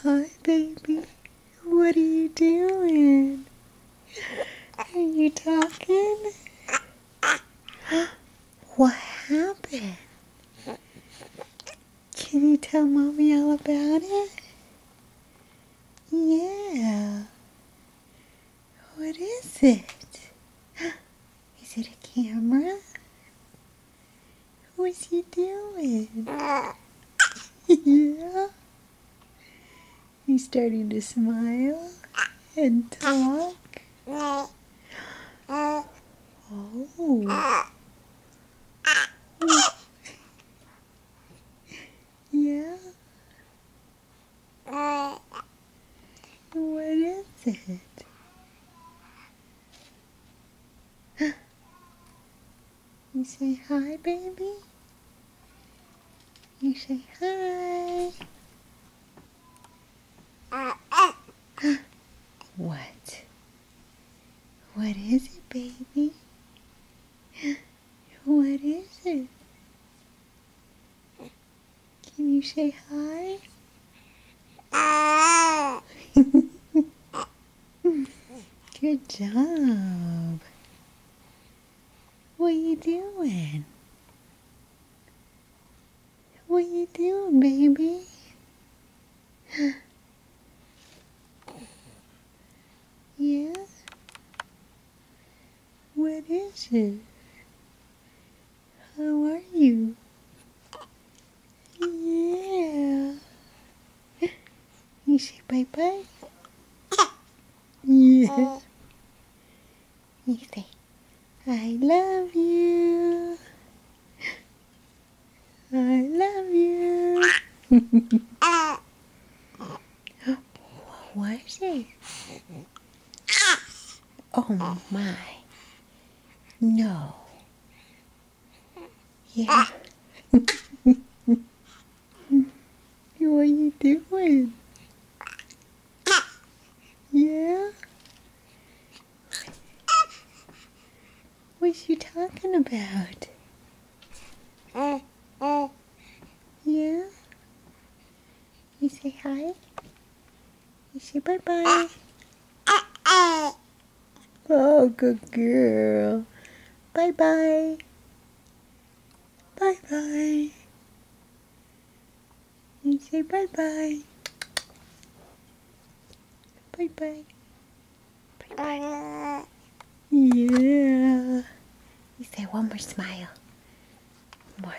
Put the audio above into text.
Hi, baby. What are you doing? Are you talking? What happened? Can you tell Mommy all about it? Yeah. What is it? Is it a camera? What's he doing? Yeah. He's starting to smile and talk. Oh. Yeah. What is it? You say hi, baby? You say hi. What? What is it, baby? What is it? Can you say hi? Good job. What you doing? What you doing, baby? Yeah? What is it? How are you? Yeah. You say bye-bye? Yeah. You say, I love you. I love you. What is it? Oh my. No. Yeah. What are you doing? Yeah? What's you talking about? Yeah? You say hi? You say bye-bye? Oh, good girl. Bye-bye. Bye-bye. You say bye-bye. Bye-bye. Bye-bye. Yeah. You say one more smile. More.